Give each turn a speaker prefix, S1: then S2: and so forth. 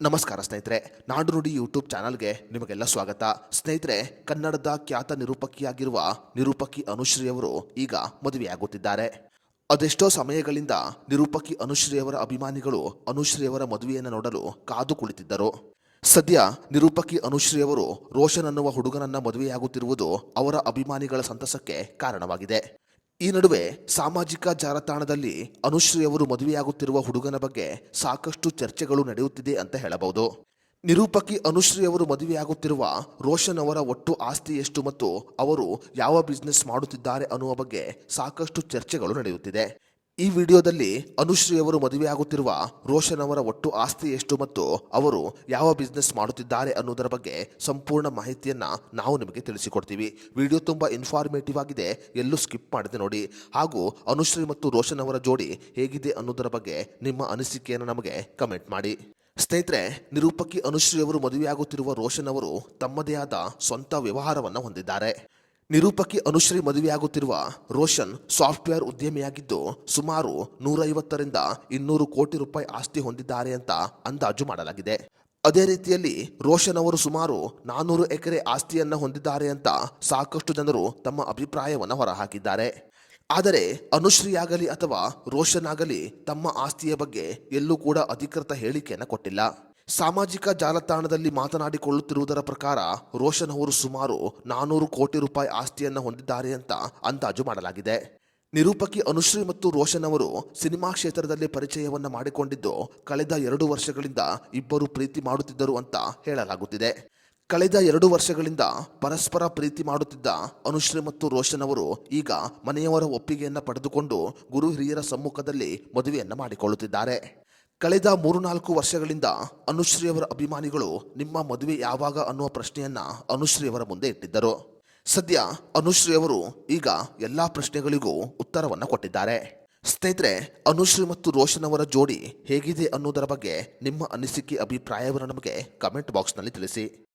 S1: ನಮಸ್ಕಾರ ಸ್ನೇಹಿತರೆ, ನಾಡು ನುಡಿ ಯೂಟ್ಯೂಬ್ ಚಾನಲ್ಗೆ ನಿಮಗೆಲ್ಲ ಸ್ವಾಗತ. ಸ್ನೇಹಿತರೆ, ಕನ್ನಡದ ಖ್ಯಾತ ನಿರೂಪಕಿಯಾಗಿರುವ ನಿರೂಪಕಿ ಅನುಶ್ರೀಯವರು ಈಗ ಮದುವೆಯಾಗುತ್ತಿದ್ದಾರೆ. ಅದೆಷ್ಟೋ ಸಮಯಗಳಿಂದ ನಿರೂಪಕಿ ಅನುಶ್ರೀಯವರ ಅಭಿಮಾನಿಗಳು ಅನುಶ್ರೀಯವರ ಮದುವೆಯನ್ನು ನೋಡಲು ಕಾದು ಕುಳಿತಿದ್ದರು. ಸದ್ಯ ನಿರೂಪಕಿ ಅನುಶ್ರೀಯವರು ರೋಷನ್ ಅನ್ನುವ ಹುಡುಗನನ್ನ ಮದುವೆಯಾಗುತ್ತಿರುವುದು ಅವರ ಅಭಿಮಾನಿಗಳ ಸಂತಸಕ್ಕೆ ಕಾರಣವಾಗಿದೆ. ಈ ನಡುವೆ ಸಾಮಾಜಿಕ ಜಾಲತಾಣದಲ್ಲಿ ಅನುಶ್ರೀಯವರು ಮದುವೆಯಾಗುತ್ತಿರುವ ಹುಡುಗನ ಬಗ್ಗೆ ಸಾಕಷ್ಟು ಚರ್ಚೆಗಳು ನಡೆಯುತ್ತಿದೆ ಅಂತ ಹೇಳಬಹುದು. ನಿರೂಪಕಿ ಅನುಶ್ರೀಯವರು ಮದುವೆಯಾಗುತ್ತಿರುವ ರೋಷನ್ ಅವರ ಒಟ್ಟು ಆಸ್ತಿ ಎಷ್ಟು ಮತ್ತು ಅವರು ಯಾವ ಬಿಸ್ನೆಸ್ ಮಾಡುತ್ತಿದ್ದಾರೆ ಅನ್ನುವ ಬಗ್ಗೆ ಸಾಕಷ್ಟು ಚರ್ಚೆಗಳು ನಡೆಯುತ್ತಿದೆ. ಈ ವಿಡಿಯೋದಲ್ಲಿ ಅನುಶ್ರೀಯವರು ಮದುವೆಯಾಗುತ್ತಿರುವ ರೋಷನ್ ಅವರ ಒಟ್ಟು ಆಸ್ತಿ ಎಷ್ಟು ಮತ್ತು ಅವರು ಯಾವ ಬಿಸ್ನೆಸ್ ಮಾಡುತ್ತಿದ್ದಾರೆ ಅನ್ನೋದರ ಬಗ್ಗೆ ಸಂಪೂರ್ಣ ಮಾಹಿತಿಯನ್ನ ನಾವು ನಿಮಗೆ ತಿಳಿಸಿಕೊಡ್ತೀವಿ. ವಿಡಿಯೋ ತುಂಬಾ ಇನ್ಫಾರ್ಮೇಟಿವ್ ಆಗಿದೆ, ಎಲ್ಲೂ ಸ್ಕಿಪ್ ಮಾಡದೆ ನೋಡಿ. ಹಾಗೂ ಅನುಶ್ರೀ ಮತ್ತು ರೋಷನ್ ಅವರ ಜೋಡಿ ಹೇಗಿದೆ ಅನ್ನೋದರ ಬಗ್ಗೆ ನಿಮ್ಮ ಅನಿಸಿಕೆಯನ್ನು ನಮಗೆ ಕಮೆಂಟ್ ಮಾಡಿ. ಸ್ನೇಹಿತರೆ, ನಿರೂಪಕಿ ಅನುಶ್ರೀ ಅವರು ಮದುವೆಯಾಗುತ್ತಿರುವ ರೋಷನ್ ಅವರು ತಮ್ಮದೇ ಆದ ಸ್ವಂತ ವ್ಯವಹಾರವನ್ನು ಹೊಂದಿದ್ದಾರೆ. ನಿರೂಪಕಿ ಅನುಶ್ರೀ ಮದುವೆಯಾಗುತ್ತಿರುವ ರೋಷನ್ ಸಾಫ್ಟ್ವೇರ್ ಉದ್ಯಮಿಯಾಗಿದ್ದು ಸುಮಾರು 150ರಿಂದ 200 ಕೋಟಿ ರೂಪಾಯಿ ಆಸ್ತಿ ಹೊಂದಿದ್ದಾರೆ ಅಂತ ಅಂದಾಜು ಮಾಡಲಾಗಿದೆ. ಅದೇ ರೀತಿಯಲ್ಲಿ ರೋಷನ್ ಅವರು ಸುಮಾರು 400 ಎಕರೆ ಆಸ್ತಿಯನ್ನ ಹೊಂದಿದ್ದಾರೆ ಅಂತ ಸಾಕಷ್ಟು ಜನರು ತಮ್ಮ ಅಭಿಪ್ರಾಯವನ್ನು ಹೊರಹಾಕಿದ್ದಾರೆ. ಆದರೆ ಅನುಶ್ರೀ ಆಗಲಿ ಅಥವಾ ರೋಷನ್ ಆಗಲಿ ತಮ್ಮ ಆಸ್ತಿಯ ಬಗ್ಗೆ ಎಲ್ಲೂ ಕೂಡ ಅಧಿಕೃತ ಹೇಳಿಕೆಯನ್ನು ಕೊಟ್ಟಿಲ್ಲ. ಸಾಮಾಜಿಕ ಜಾಲತಾಣದಲ್ಲಿ ಮಾತನಾಡಿಕೊಳ್ಳುತ್ತಿರುವುದರ ಪ್ರಕಾರ ರೋಷನ್ ಅವರು ಸುಮಾರು 400 ಕೋಟಿ ರೂಪಾಯಿ ಆಸ್ತಿಯನ್ನು ಹೊಂದಿದ್ದಾರೆ ಅಂತ ಅಂದಾಜು ಮಾಡಲಾಗಿದೆ. ನಿರೂಪಕಿ ಅನುಶ್ರೀ ಮತ್ತು ರೋಷನ್ ಅವರು ಸಿನಿಮಾ ಕ್ಷೇತ್ರದಲ್ಲಿ ಪರಿಚಯವನ್ನು ಮಾಡಿಕೊಂಡಿದ್ದು ಕಳೆದ 2 ವರ್ಷಗಳಿಂದ ಇಬ್ಬರು ಪ್ರೀತಿ ಮಾಡುತ್ತಿದ್ದರು ಅಂತ ಹೇಳಲಾಗುತ್ತಿದೆ. ಕಳೆದ 2 ವರ್ಷಗಳಿಂದ ಪರಸ್ಪರ ಪ್ರೀತಿ ಮಾಡುತ್ತಿದ್ದ ಅನುಶ್ರೀ ಮತ್ತು ರೋಷನ್ ಅವರು ಈಗ ಮನೆಯವರ ಒಪ್ಪಿಗೆಯನ್ನು ಪಡೆದುಕೊಂಡು ಗುರು ಹಿರಿಯರ ಸಮ್ಮುಖದಲ್ಲಿ ಮದುವೆಯನ್ನು ಮಾಡಿಕೊಳ್ಳುತ್ತಿದ್ದಾರೆ. ಕಳೆದ 3-4 ವರ್ಷಗಳಿಂದ ಅನುಶ್ರೀಯವರ ಅಭಿಮಾನಿಗಳು ನಿಮ್ಮ ಮದುವೆ ಯಾವಾಗ ಅನ್ನುವ ಪ್ರಶ್ನೆಯನ್ನ ಅನುಶ್ರೀಯವರ ಮುಂದೆ ಇಟ್ಟಿದ್ದರು. ಸದ್ಯ ಅನುಶ್ರೀಯವರು ಈಗ ಎಲ್ಲಾ ಪ್ರಶ್ನೆಗಳಿಗೂ ಉತ್ತರವನ್ನು ಕೊಟ್ಟಿದ್ದಾರೆ. ಸ್ನೇಹಿತರೆ, ಅನುಶ್ರೀ ಮತ್ತು ರೋಷನ್ ಅವರ ಜೋಡಿ ಹೇಗಿದೆ ಅನ್ನೋದರ ಬಗ್ಗೆ ನಿಮ್ಮ ಅನಿಸಿಕೆ ಅಭಿಪ್ರಾಯವನ್ನು ನಮಗೆ ಕಮೆಂಟ್ ಬಾಕ್ಸ್ನಲ್ಲಿ ತಿಳಿಸಿ.